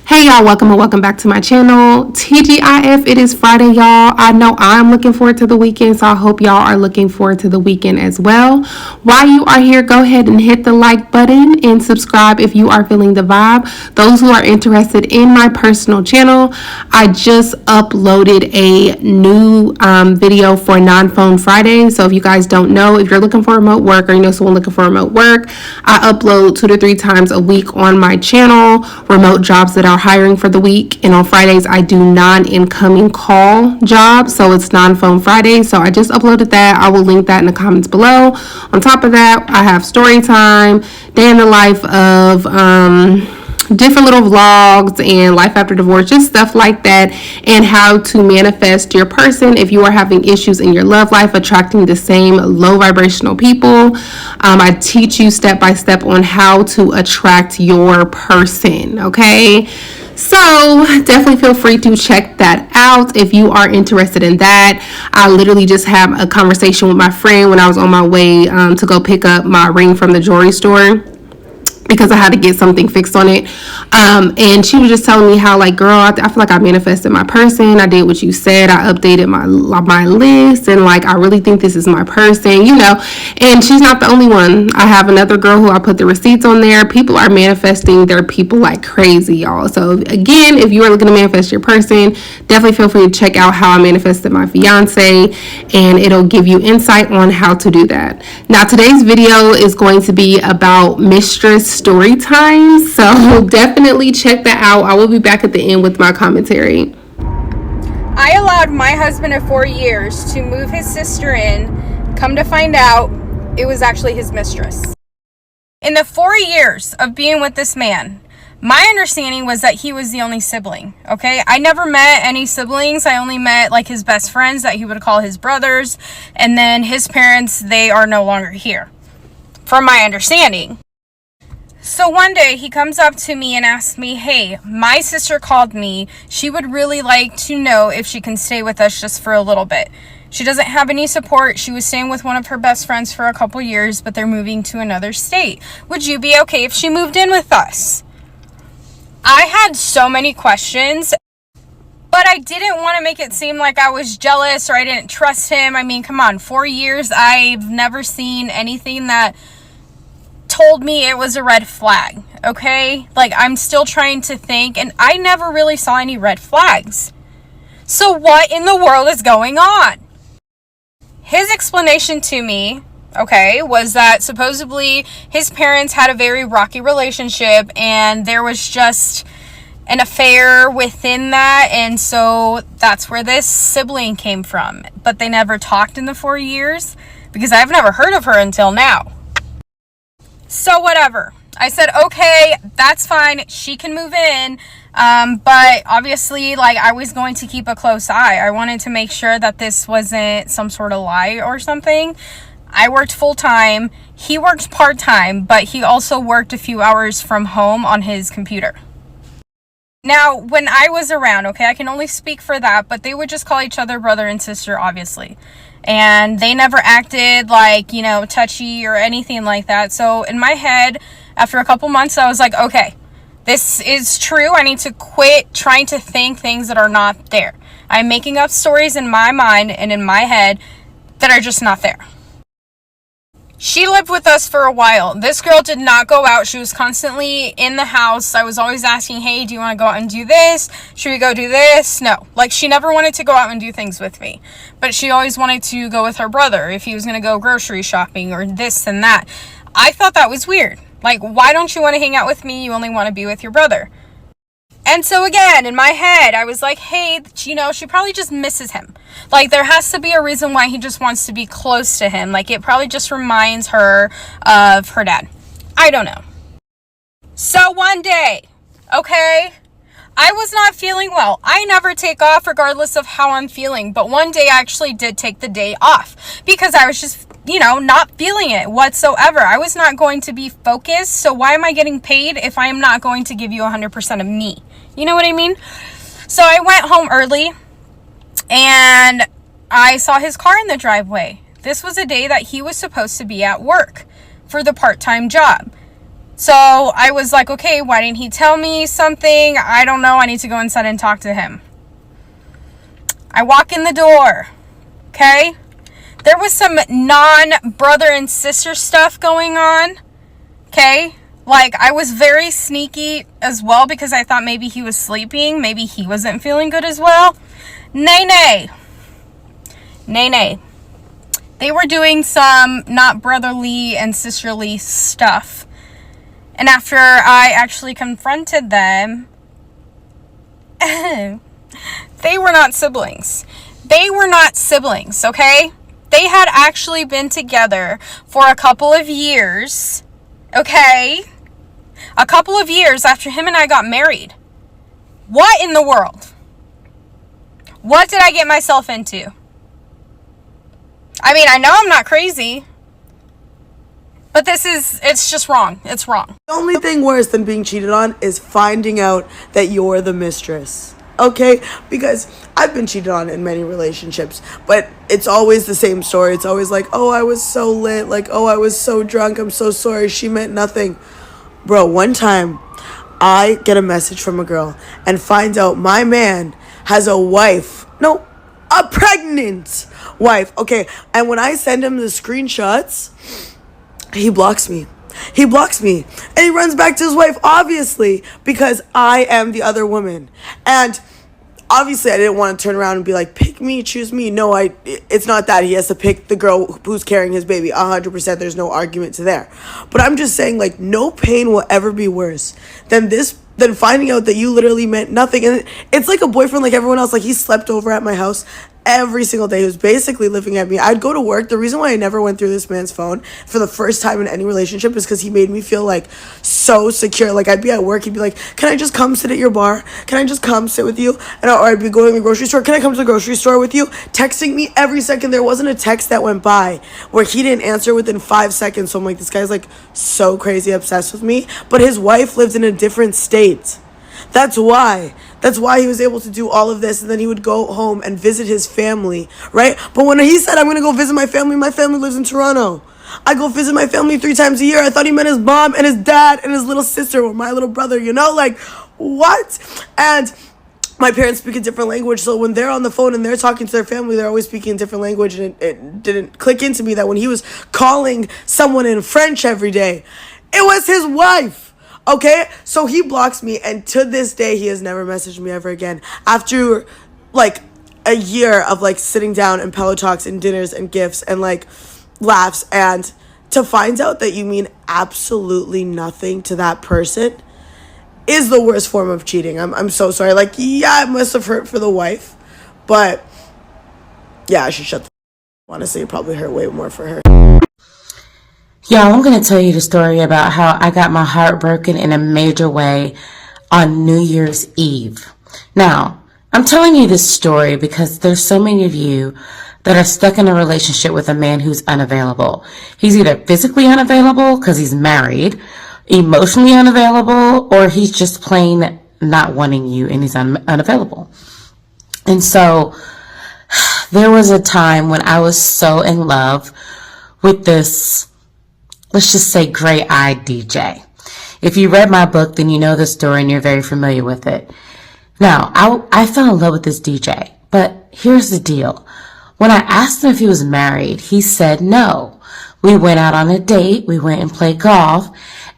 Hey y'all, welcome and welcome back to my channel. TGIF, it is Friday, y'all. I know I'm looking forward to the weekend, so I hope y'all are looking forward to the weekend as well. While you are here, go ahead and hit the like button and subscribe if you are feeling the vibe. Those who are interested in my personal channel, I just uploaded a new video for Non-Phone Friday. So if you guys don't know, if you're looking for remote work or you know someone looking for remote work, I upload 2 to 3 times a week on my channel, remote jobs that are hiring for the week. And on Fridays I do non-incoming call jobs, so it's Non-Phone Friday. So I just uploaded that. I will link that in the comments below. On top of that, I have story time, day in the life of different little vlogs and life after divorce, just stuff like that, and how to manifest your person if you are having issues in your love life, attracting the same low vibrational people. I teach you step by step on how to attract your person, okay? So definitely feel free to check that out if you are interested in that. I literally just had a conversation with my friend when I was on my way to go pick up my ring from the jewelry store, because I had to get something fixed on it. And she was just telling me how, like, girl, I feel like I manifested my person. I did what you said. I updated my list, and like, I really think this is my person, you know. And she's not the only one. I have another girl who I put the receipts on there. People are manifesting their people like crazy, y'all. So again, if you are looking to manifest your person, definitely feel free to check out how I manifested my fiance, and it'll give you insight on how to do that. Now, today's video is going to be about mistress story time, so definitely check that out. I will be back at the end with my commentary. I allowed my husband of 4 years to move his sister in. Come to find out, it was actually his mistress. In the 4 years of being with this man, my understanding was that he was the only sibling, okay? I never met any siblings. I only met like his best friends that he would call his brothers, and then his parents, they are no longer here, from my understanding. So one day he comes up to me and asks me, hey, my sister called me. She would really like to know if she can stay with us just for a little bit. She doesn't have any support. She was staying with one of her best friends for a couple years, but they're moving to another state. Would you be okay if she moved in with us? I had so many questions, but I didn't want to make it seem like I was jealous or I didn't trust him. I mean, come on, 4 years. I've never seen anything that told me it was a red flag, okay? Like, I'm still trying to think, and I never really saw any red flags. So what in the world is going on? His explanation to me, okay, was that supposedly his parents had a very rocky relationship, and there was just an affair within that, and so that's where this sibling came from. But they never talked in the 4 years, because I've never heard of her until now. So whatever. I said, okay, that's fine. She can move in. But obviously, like, I was going to keep a close eye. I wanted to make sure that this wasn't some sort of lie or something. I worked full time. He worked part time, but he also worked a few hours from home on his computer. Now, when I was around, okay, I can only speak for that, but they would just call each other brother and sister, obviously. And they never acted like, you know, touchy or anything like that. So in my head, after a couple months, I was like, okay, this is true. I need to quit trying to think things that are not there. I'm making up stories in my mind and in my head that are just not there. She lived with us for a while. This girl did not go out. She was constantly in the house. I was always asking, hey, do you want to go out and do this? Should we go do this? No. Like, she never wanted to go out and do things with me. But she always wanted to go with her brother if he was going to go grocery shopping or this and that. I thought that was weird. Like, why don't you want to hang out with me? You only want to be with your brother. And so again, in my head, I was like, hey, you know, she probably just misses him. Like, there has to be a reason why he just wants to be close to him. Like, it probably just reminds her of her dad. I don't know. So one day, okay, I was not feeling well. I never take off regardless of how I'm feeling. But one day I actually did take the day off because I was just, you know, not feeling it whatsoever. I was not going to be focused. So why am I getting paid if I am not going to give you 100% of me? You know what I mean? So I went home early and I saw his car in the driveway. This was a day that he was supposed to be at work for the part-time job. So I was like, okay, why didn't he tell me something? I don't know. I need to go inside and talk to him. I walk in the door. Okay? There was some non-brother and sister stuff going on. Okay? Like, I was very sneaky as well because I thought maybe he was sleeping. Maybe he wasn't feeling good as well. Nay. They were doing some not brotherly and sisterly stuff. And after I actually confronted them, they were not siblings. They were not siblings, okay? They had actually been together for a couple of years, okay? A couple of years after him and I got married. What in the world? What did I get myself into? I mean, I know I'm not crazy, but it's just wrong. It's wrong. The only thing worse than being cheated on is finding out that you're the mistress. Okay? Because I've been cheated on in many relationships, but it's always the same story. It's always like, oh, I was so lit. Like, oh, I was so drunk. I'm so sorry. She meant nothing. Bro, one time I get a message from a girl and find out my man has a wife. No, a pregnant wife. Okay? And when I send him the screenshots, he blocks me. And he runs back to his wife, obviously, because I am the other woman. And obviously, I didn't want to turn around and be like, pick me, choose me. No, it's not that. He has to pick the girl who's carrying his baby. 100%, there's no argument to there. But I'm just saying, like, no pain will ever be worse than finding out that you literally meant nothing. And it's like a boyfriend like everyone else. Like, he slept over at my house every single day. He was basically living at me. I'd go to work. The reason why I never went through this man's phone for the first time in any relationship is because he made me feel like so secure. Like, I'd be at work, he'd be like, can I just come sit at your bar? Can I just come sit with you? Or I'd be going to the grocery store. Can I come to the grocery store with you? Texting me every second. There wasn't a text that went by where he didn't answer within 5 seconds. So I'm like, this guy's like so crazy obsessed with me. But his wife lives in a different state. That's why he was able to do all of this. And then he would go home and visit his family, right? But when he said, I'm going to go visit my family lives in Toronto. I go visit my family 3 times a year. I thought he meant his mom and his dad and his little sister or my little brother, you know? Like, what? And my parents speak a different language, so when they're on the phone and they're talking to their family, they're always speaking a different language, and it didn't click into me that when he was calling someone in French every day, it was his wife. Okay, so he blocks me, and to this day, he has never messaged me ever again. After, like, a year of, like, sitting down and pillow talks and dinners and gifts and, like, laughs, and to find out that you mean absolutely nothing to that person is the worst form of cheating. I'm so sorry. Like, yeah, it must have hurt for the wife, but, yeah, I should shut the honestly, it probably hurt way more for her. Y'all, I'm going to tell you the story about how I got my heart broken in a major way on New Year's Eve. Now, I'm telling you this story because there's so many of you that are stuck in a relationship with a man who's unavailable. He's either physically unavailable because he's married, emotionally unavailable, or he's just plain not wanting you and he's unavailable. And so there was a time when I was so in love with this, let's just say, gray-eyed DJ. If you read my book, then you know the story and you're very familiar with it. Now, I fell in love with this DJ, but here's the deal. When I asked him if he was married, he said no. We went out on a date, we went and played golf,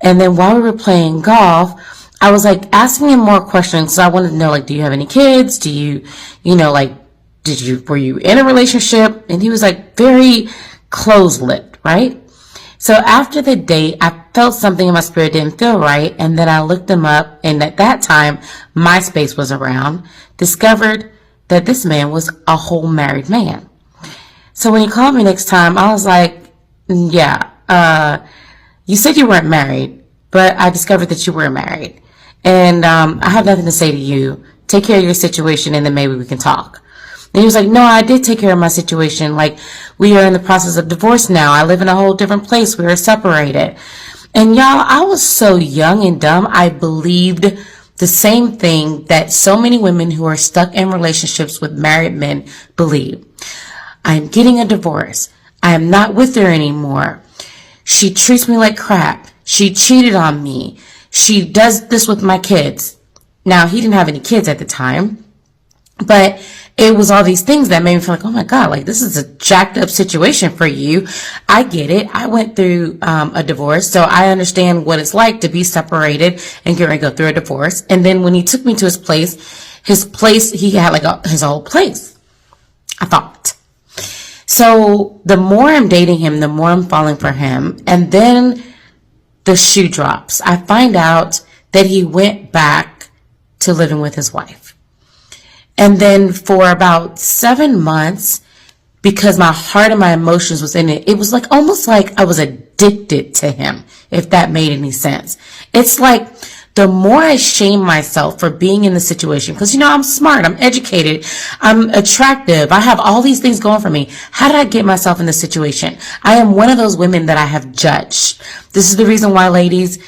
and then while we were playing golf, I was like asking him more questions. So I wanted to know, like, do you have any kids? Do you know, like, were you in a relationship? And he was like very close-lipped, right? So after the date, I felt something in my spirit didn't feel right. And then I looked him up. And at that time, MySpace was around, discovered that this man was a whole married man. So when he called me next time, I was like, yeah, you said you weren't married, but I discovered that you were married. And I have nothing to say to you. Take care of your situation and then maybe we can talk. And he was like, no, I did take care of my situation. Like, we are in the process of divorce now. I live in a whole different place. We are separated. And y'all, I was so young and dumb. I believed the same thing that so many women who are stuck in relationships with married men believe. I'm getting a divorce. I am not with her anymore. She treats me like crap. She cheated on me. She does this with my kids. Now, he didn't have any kids at the time, but it was all these things that made me feel like, oh my God, like this is a jacked up situation for you. I get it. I went through a divorce, so I understand what it's like to be separated and get ready to go through a divorce. And then when he took me to his place, he had like his whole place, I thought. So the more I'm dating him, the more I'm falling for him. And then the shoe drops. I find out that he went back to living with his wife. And then for about 7 months, because my heart and my emotions was in it, it was like almost like I was addicted to him, if that made any sense. It's like the more I shame myself for being in the situation, because I'm smart, I'm educated, I'm attractive, I have all these things going for me. How did I get myself in this situation? I am one of those women that I have judged. This is the reason why, ladies,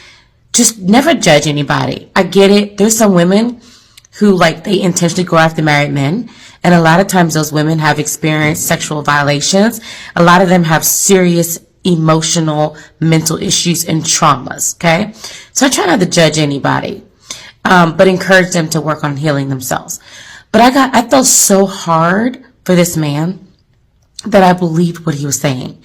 just never judge anybody. I get it. There's some women who they intentionally go after married men. And a lot of times those women have experienced sexual violations. A lot of them have serious emotional, mental issues and traumas. Okay. So I try not to judge anybody, but encourage them to work on healing themselves. But I felt so hard for this man that I believed what he was saying.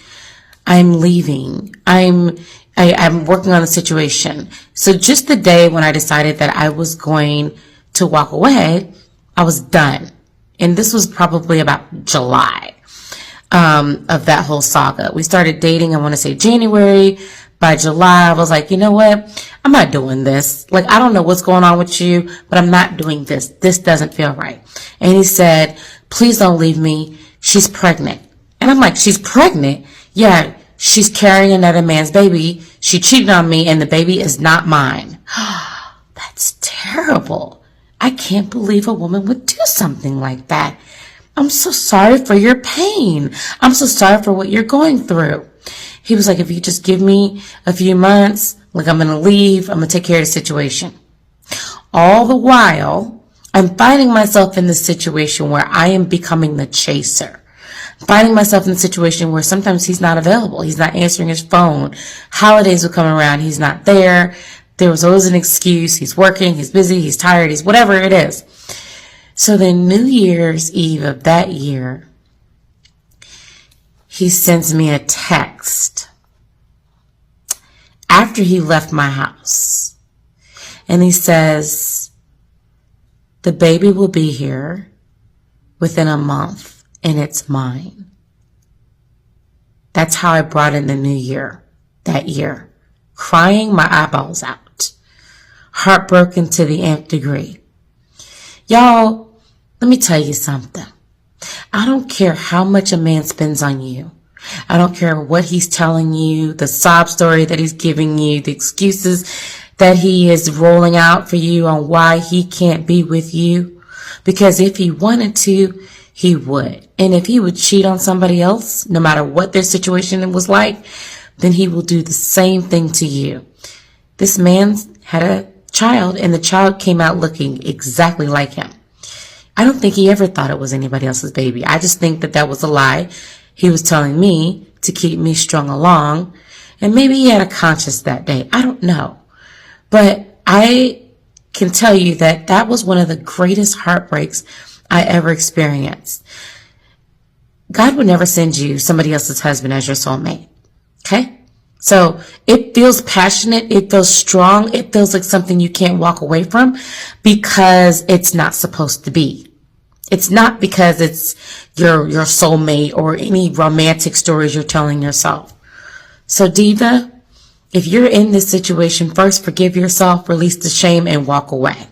I'm leaving. I'm working on the situation. So just the day when I decided that I was going to walk away, I was done. And this was probably about July of that whole saga. We started dating, I want to say January. By July, I was like, you know what? I'm not doing this. I don't know what's going on with you, but I'm not doing this. This doesn't feel right. And he said, please don't leave me. She's pregnant. And I'm like, she's pregnant? Yeah, she's carrying another man's baby. She cheated on me and the baby is not mine. That's terrible. I can't believe a woman would do something like that. I'm so sorry for your pain. I'm so sorry for what you're going through. He was like, if you just give me a few months, I'm going to leave. I'm going to take care of the situation. All the while, I'm finding myself in this situation where I am becoming the chaser. Finding myself in a situation where sometimes he's not available. He's not answering his phone. Holidays will come around. He's not there. There was always an excuse. He's working, he's busy, he's tired, he's whatever it is. So then New Year's Eve of that year, he sends me a text after he left my house. And he says, the baby will be here within a month and it's mine. That's how I brought in the new year that year. Crying my eyeballs out. Heartbroken to the nth degree. Y'all, let me tell you something. I don't care how much a man spends on you. I don't care what he's telling you, the sob story that he's giving you, the excuses that he is rolling out for you on why he can't be with you. Because if he wanted to, he would. And if he would cheat on somebody else, no matter what their situation was like, then he will do the same thing to you. This man had a child, and the child came out looking exactly like him. I don't think he ever thought it was anybody else's baby. I just think that was a lie. He was telling me to keep me strung along, and maybe he had a conscience that day. I don't know. But I can tell you that was one of the greatest heartbreaks I ever experienced. God would never send you somebody else's husband as your soulmate. Okay? So it feels passionate. It feels strong. It feels like something you can't walk away from because it's not supposed to be. It's not because it's your soulmate or any romantic stories you're telling yourself. So Diva, if you're in this situation, first forgive yourself, release the shame, and walk away.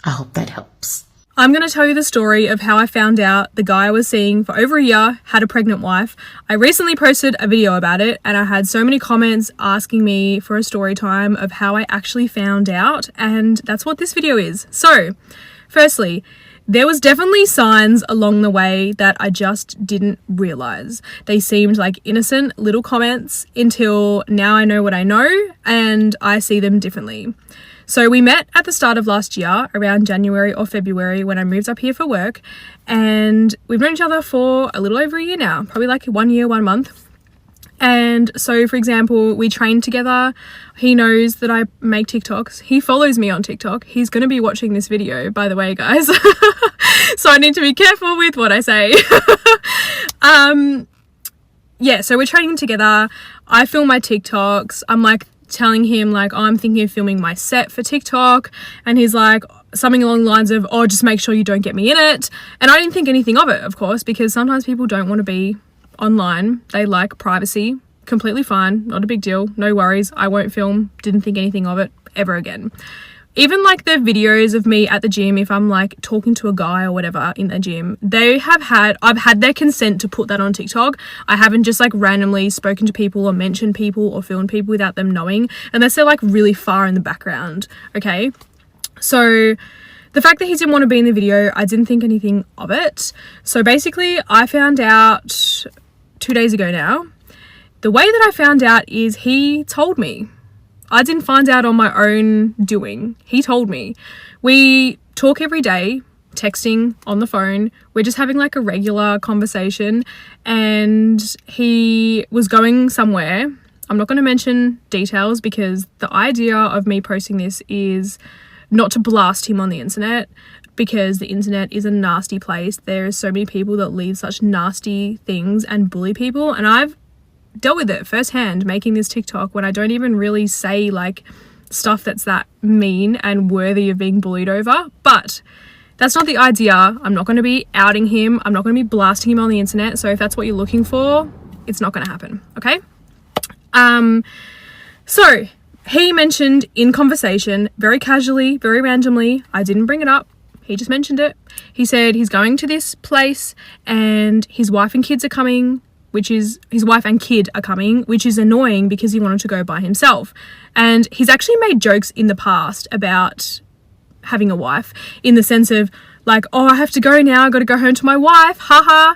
I hope that helps. I'm going to tell you the story of how I found out the guy I was seeing for over a year had a pregnant wife. I recently posted a video about it and I had so many comments asking me for a story time of how I actually found out, and that's what this video is. So, firstly, there was definitely signs along the way that I just didn't realize. They seemed like innocent little comments until now I know what I know and I see them differently. So we met at the start of last year, around January or February, when I moved up here for work, and we've known each other for a little over a year now, probably like 1 year, 1 month. And so, for example, we train together. He knows that I make TikToks. He follows me on TikTok. He's going to be watching this video, by the way, guys. So I need to be careful with what I say. Yeah, so we're training together. I film my TikToks. I'm like telling him like, oh, I'm thinking of filming my set for TikTok. And he's like something along the lines of, oh, just make sure you don't get me in it. And I didn't think anything of it, of course, because sometimes people don't want to be online. They like privacy. Completely fine. Not a big deal. No worries. I won't film. Didn't think anything of it ever again. Even like the videos of me at the gym, if I'm like talking to a guy or whatever in the gym, I've had their consent to put that on TikTok. I haven't just like randomly spoken to people or mentioned people or filmed people without them knowing, unless they're like really far in the background. Okay. So the fact that he didn't want to be in the video, I didn't think anything of it. So basically I found out 2 days ago now. The way that I found out is he told me. I didn't find out on my own doing. He told me. We talk every day, texting on the phone. We're just having like a regular conversation, and he was going somewhere. I'm not going to mention details because the idea of me posting this is not to blast him on the internet, because the internet is a nasty place. There are so many people that leave such nasty things and bully people, and I've dealt with it firsthand making this TikTok when I don't even really say like stuff that's that mean and worthy of being bullied over. But that's not the idea. I'm not going to be outing him. I'm not going to be blasting him on the internet. So if that's what you're looking for, it's not going to happen. Okay. So he mentioned in conversation, very casually, very randomly, I didn't bring it up, he just mentioned it. He said he's going to this place and his wife and kids are coming, which is his wife and kid are coming, which is annoying because he wanted to go by himself. And he's actually made jokes in the past about having a wife, in the sense of like, oh, I have to go now, I got to go home to my wife, haha.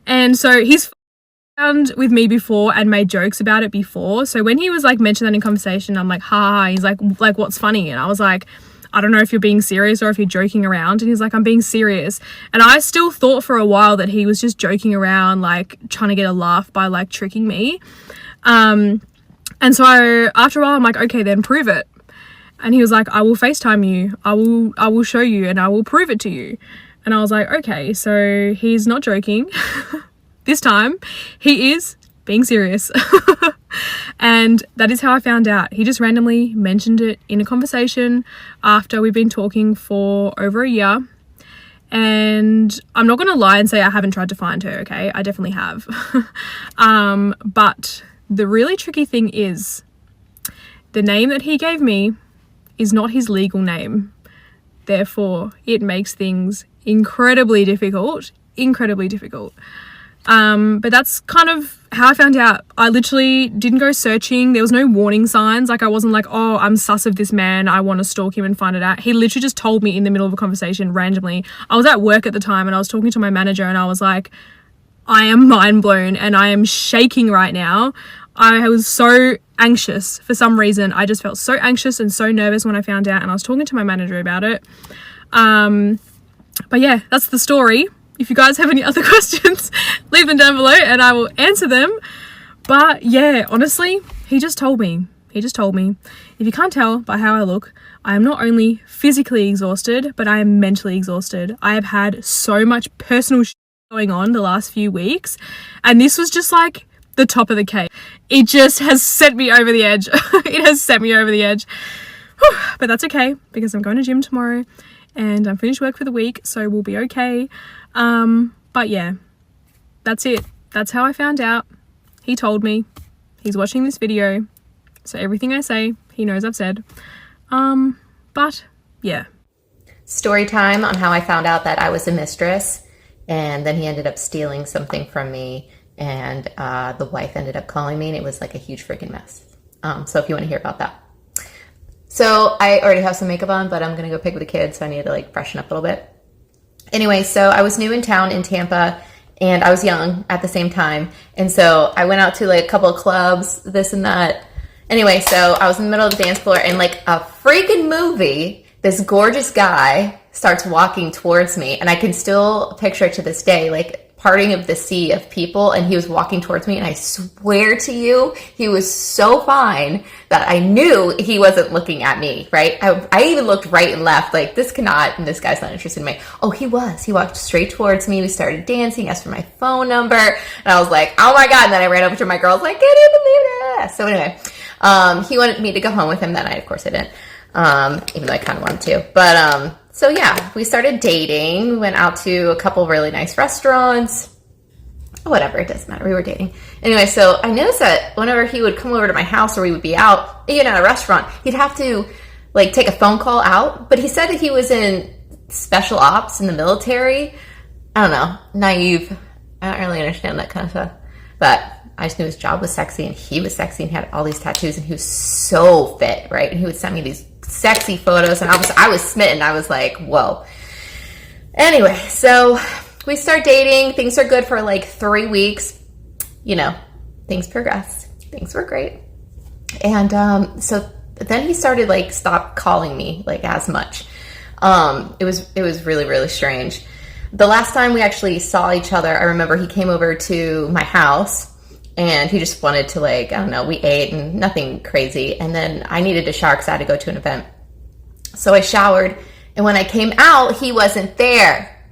And so he's found with me before and made jokes about it before. So when he was like mentioned that in conversation, I'm like, haha. He's like what's funny? And I was like, I don't know if you're being serious or if you're joking around. And he's like, I'm being serious. And I still thought for a while that he was just joking around, like trying to get a laugh by like tricking me. And so after a while, I'm like, okay, then prove it. And he was like, I will FaceTime you. I will show you and I will prove it to you. And I was like, okay, so he's not joking. This time he is being serious. And that is how I found out. He just randomly mentioned it in a conversation after we've been talking for over a year. And I'm not going to lie and say I haven't tried to find her, okay? I definitely have. But the really tricky thing is the name that he gave me is not his legal name. Therefore, it makes things incredibly difficult. But that's kind of how I found out. I literally didn't go searching. There was no warning signs. Like I wasn't like, oh, I'm sus of this man, I want to stalk him and find it out. He literally just told me in the middle of a conversation randomly. I was at work at the time and I was talking to my manager and I was like, I am mind blown and I am shaking right now. I was so anxious for some reason. I just felt so anxious and so nervous when I found out, and I was talking to my manager about it. But yeah, that's the story. If you guys have any other questions, leave them down below and I will answer them. But yeah, honestly, he just told me. If you can't tell by how I look, I am not only physically exhausted, but I am mentally exhausted. I have had so much personal shit going on the last few weeks, and this was just like the top of the cake. It just has set me over the edge. It has set me over the edge. Whew. But that's okay, because I'm going to gym tomorrow and I'm finished work for the week, so we'll be okay. But yeah, that's it. That's how I found out. He told me. He's watching this video, so everything I say, he knows I've said. But yeah. Story time on how I found out that I was a mistress, and then he ended up stealing something from me, and the wife ended up calling me, and it was like a huge freaking mess. So if you want to hear about that. So I already have some makeup on, but I'm going to go pick up the kids, so I need to like freshen up a little bit. Anyway, so I was new in town in Tampa, and I was young at the same time. And so I went out to like a couple of clubs, this and that. Anyway, so I was in the middle of the dance floor, and like a freaking movie, this gorgeous guy starts walking towards me, and I can still picture it to this day, like parting of the sea of people, and he was walking towards me, and I swear to you, he was so fine that I knew he wasn't looking at me, right? I even looked right and left, like, this guy's not interested in me. Oh, he was. He walked straight towards me. We started dancing, asked for my phone number, and I was like, oh my God. And then I ran over to my girls, like, can't even believe it. So anyway, he wanted me to go home with him that night. Of course I didn't, even though I kind of wanted to. But so yeah, we started dating. We went out to a couple really nice restaurants. Whatever, it doesn't matter. We were dating. Anyway, so I noticed that whenever he would come over to my house or we would be out, even at a restaurant, he'd have to like take a phone call out. But he said that he was in special ops in the military. I don't know, naive. I don't really understand that kind of stuff. But I just knew his job was sexy and he was sexy and he had all these tattoos and he was so fit, right? And he would send me these sexy photos and I was smitten. I was like, whoa. Anyway, so we start dating. Things are good for like 3 weeks. You know, things progress. Things were great. And so then he started like stop calling me like as much. It was really, really strange. The last time we actually saw each other, I remember he came over to my house and he just wanted to like, I don't know, we ate and nothing crazy. And then I needed to shower because I had to go to an event. So I showered, and when I came out, he wasn't there.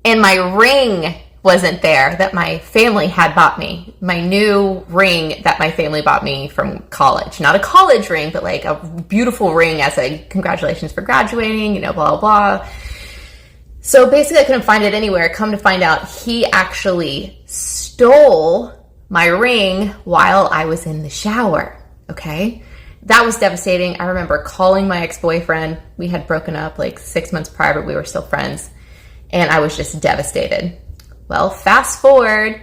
And my ring wasn't there that my family had bought me. My new ring that my family bought me from college. Not a college ring, but like a beautiful ring as a congratulations for graduating, you know, blah, blah, blah. So basically I couldn't find it anywhere. Come to find out, he actually stole my ring while I was in the shower, okay? That was devastating. I remember calling my ex-boyfriend. We had broken up like 6 months prior, but we were still friends. And I was just devastated. Well, fast forward,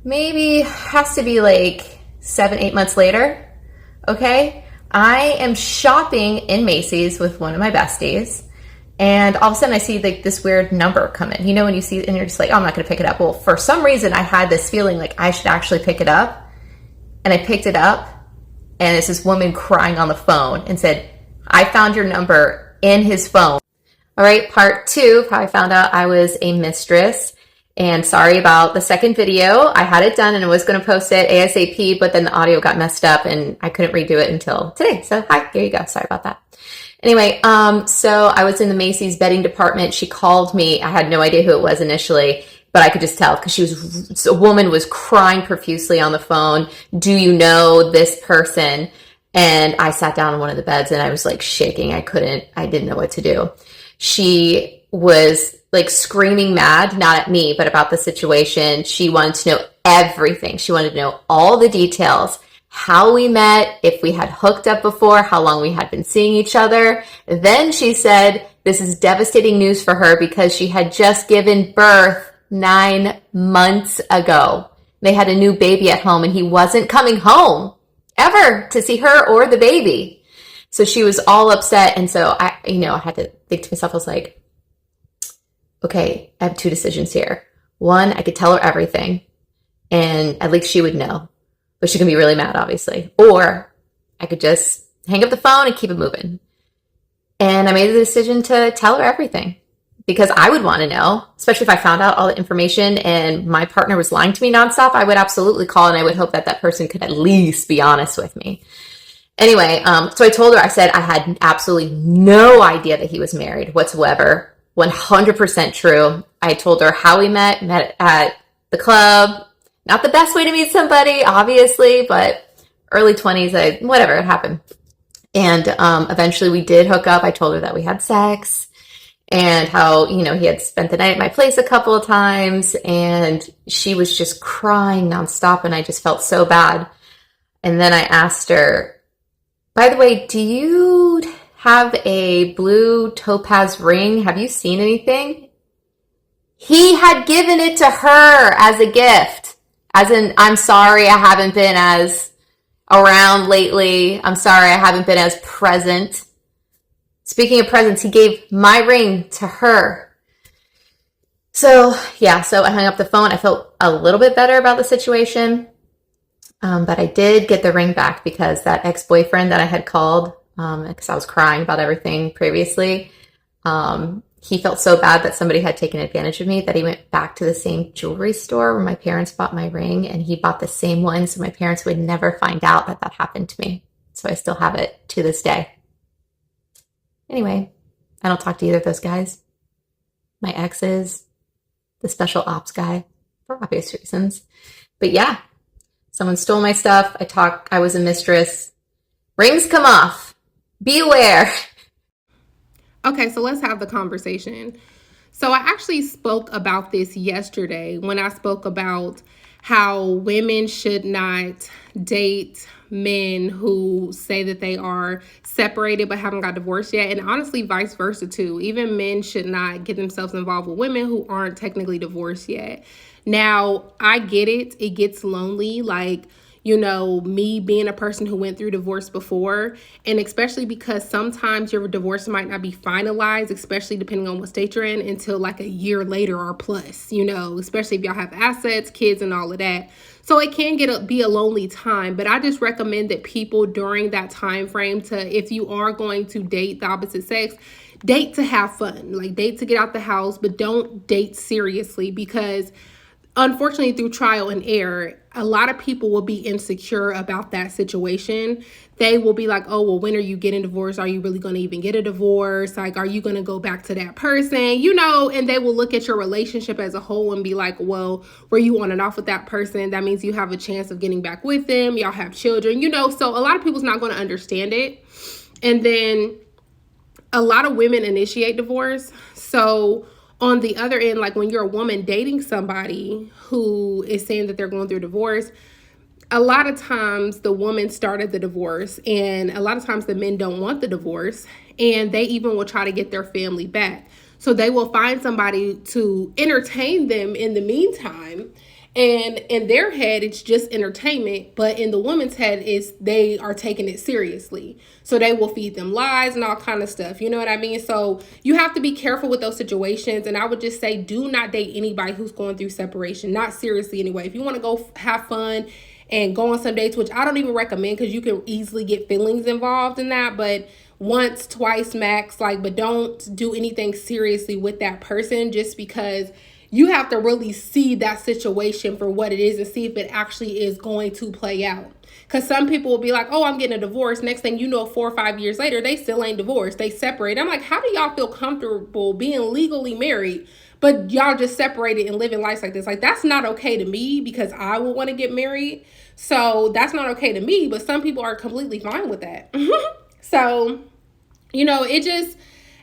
maybe has to be like 7-8 months later, okay? I am shopping in Macy's with one of my besties. And all of a sudden I see like this weird number come in. You know, when you see it and you're just like, oh, I'm not going to pick it up. Well, for some reason I had this feeling like I should actually pick it up. And I picked it up. And it's this woman crying on the phone and said, I found your number in his phone. All right, part 2 of how I found out I was a mistress. And sorry about the second video. I had it done and I was going to post it ASAP, but then the audio got messed up and I couldn't redo it until today. So hi, there you go. Sorry about that. Anyway, so I was in the Macy's bedding department. She called me. I had no idea who it was initially, but I could just tell because a woman was crying profusely on the phone. Do you know this person? And I sat down on one of the beds and I was like shaking. I didn't know what to do. She was like screaming mad, not at me, but about the situation. She wanted to know everything. She wanted to know all the details. How we met, if we had hooked up before, how long we had been seeing each other. Then she said this is devastating news for her because she had just given birth 9 months ago. They had a new baby at home and he wasn't coming home ever to see her or the baby. So she was all upset. And so I had to think to myself, I was like, okay, I have 2 decisions here. One, I could tell her everything and at least she would know. But she can be really mad, obviously. Or I could just hang up the phone and keep it moving. And I made the decision to tell her everything because I would want to know, especially if I found out all the information and my partner was lying to me nonstop. I would absolutely call and I would hope that that person could at least be honest with me. Anyway, so I told her, I said I had absolutely no idea that he was married whatsoever. 100% true. I told her how we met at the club. Not the best way to meet somebody, obviously, but early 20s, whatever, it happened. And eventually we did hook up. I told her that we had sex and how, he had spent the night at my place a couple of times and she was just crying nonstop and I just felt so bad. And then I asked her, by the way, do you have a blue topaz ring? Have you seen anything? He had given it to her as a gift. As in, I'm sorry I haven't been as around lately. I'm sorry I haven't been as present. Speaking of presents, he gave my ring to her. So I hung up the phone. I felt a little bit better about the situation. But I did get the ring back because that ex-boyfriend that I had called, because I was crying about everything previously, he felt so bad that somebody had taken advantage of me that he went back to the same jewelry store where my parents bought my ring, and he bought the same one so my parents would never find out that that happened to me. So I still have it to this day. Anyway, I don't talk to either of those guys. My exes, the special ops guy, for obvious reasons. But yeah, someone stole my stuff. I was a mistress. Rings come off. Be aware. Okay, so let's have the conversation. So I actually spoke about this yesterday when I spoke about how women should not date men who say that they are separated but haven't got divorced yet. And honestly, vice versa too. Even men should not get themselves involved with women who aren't technically divorced yet. Now, I get it. It gets lonely. Like, you know, me being a person who went through divorce before, and especially because sometimes your divorce might not be finalized, especially depending on what state you're in, until like a year later or plus, you know, especially if y'all have assets, kids, and all of that. So it can be a lonely time, but I just recommend that people during that time frame if you are going to date the opposite sex, date to have fun, like date to get out the house, but don't date seriously, because unfortunately, through trial and error, a lot of people will be insecure about that situation. They will be like, oh, well, when are you getting divorced? Are you really going to even get a divorce? Like, are you going to go back to that person? You know, and they will look at your relationship as a whole and be like, well, were you on and off with that person? That means you have a chance of getting back with them. Y'all have children, you know, so a lot of people's not going to understand it. And then a lot of women initiate divorce. So on the other end, like when you're a woman dating somebody who is saying that they're going through divorce, a lot of times the woman started the divorce, and a lot of times the men don't want the divorce, and they even will try to get their family back. So they will find somebody to entertain them in the meantime. And in their head, it's just entertainment. But in the woman's head, they are taking it seriously. So they will feed them lies and all kind of stuff. You know what I mean? So you have to be careful with those situations. And I would just say, do not date anybody who's going through separation. Not seriously anyway. If you want to go have fun and go on some dates, which I don't even recommend because you can easily get feelings involved in that. But once, twice max, but don't do anything seriously with that person, just because you have to really see that situation for what it is and see if it actually is going to play out. Because some people will be like, oh, I'm getting a divorce. Next thing you know, 4 or 5 years later, they still ain't divorced. They separate. I'm like, how do y'all feel comfortable being legally married, but y'all just separated and living life like this? Like, that's not okay to me, because I will want to get married. So that's not okay to me, but some people are completely fine with that. So, you know, it just,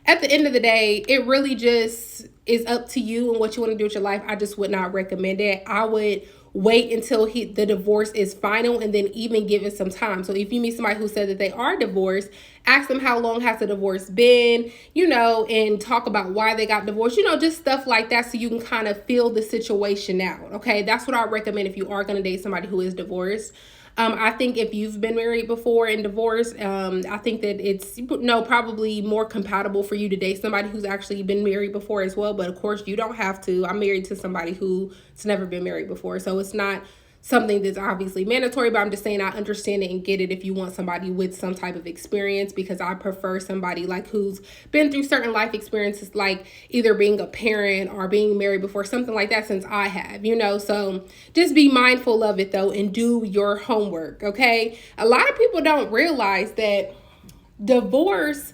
at the end of the day, it really just is up to you and what you want to do with your life. I just would not recommend it. I would wait until the divorce is final, and then even give it some time. So if you meet somebody who said that they are divorced, ask them how long has the divorce been, you know, and talk about why they got divorced, you know, just stuff like that, so you can kind of feel the situation out. Okay, that's what I recommend if you are going to date somebody who is divorced. I think if you've been married before and divorced, I think that it's probably more compatible for you to date somebody who's actually been married before as well. But of course, you don't have to. I'm married to somebody who's never been married before, so it's not something that's obviously mandatory, but I'm just saying I understand it and get it if you want somebody with some type of experience, because I prefer somebody like who's been through certain life experiences, like either being a parent or being married before, something like that, since I have, you know. So just be mindful of it though, and do your homework, okay? A lot of people don't realize that divorce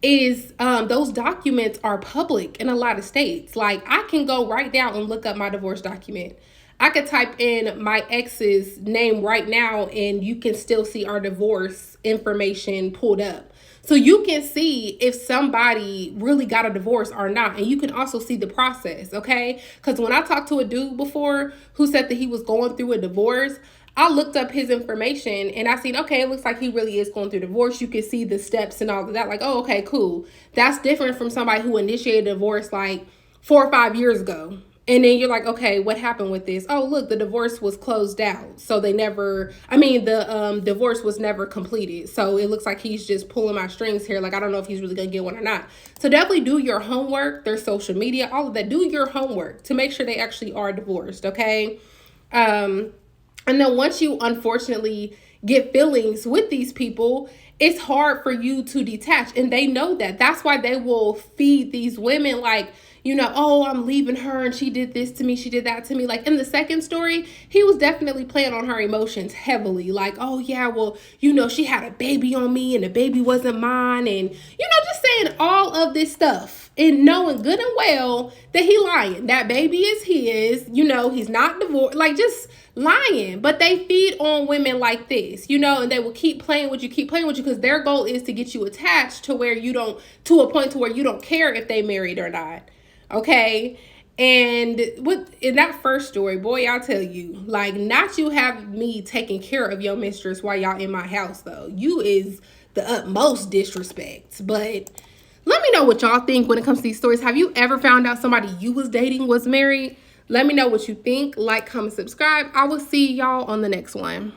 is those documents are public in a lot of states. Like, I can go right now and look up my divorce document. I could type in my ex's name right now, and you can still see our divorce information pulled up. So you can see if somebody really got a divorce or not. And you can also see the process, okay? Because when I talked to a dude before who said that he was going through a divorce, I looked up his information and I seen, okay, it looks like he really is going through divorce. You can see the steps and all of that. Like, oh, okay, cool. That's different from somebody who initiated a divorce like 4 or 5 years ago. And then you're like, okay, what happened with this? Oh, look, the divorce was closed out. So the divorce was never completed. So it looks like he's just pulling my strings here. Like, I don't know if he's really going to get one or not. So definitely do your homework, their social media, all of that. Do your homework to make sure they actually are divorced, okay? And then once you unfortunately get feelings with these people, it's hard for you to detach, and they know that. That's why they will feed these women like, you know, oh, I'm leaving her and she did this to me, she did that to me. Like in the second story, he was definitely playing on her emotions heavily. Like, oh yeah, well, you know, she had a baby on me and the baby wasn't mine, and you know, just saying all of this stuff and knowing good and well that he lying. That baby is his, you know, he's not divorced, like just lying. But they feed on women like this, you know, and they will keep playing with you, because their goal is to get you attached to where you don't, to a point to where you don't care if they married or not. Okay. And in that first story, boy, I'll tell you, like, not you have me taking care of your mistress while y'all in my house, though. You is the utmost disrespect. But let me know what y'all think when it comes to these stories. Have you ever found out somebody you was dating was married? Let me know what you think. Like, comment, subscribe. I will see y'all on the next one.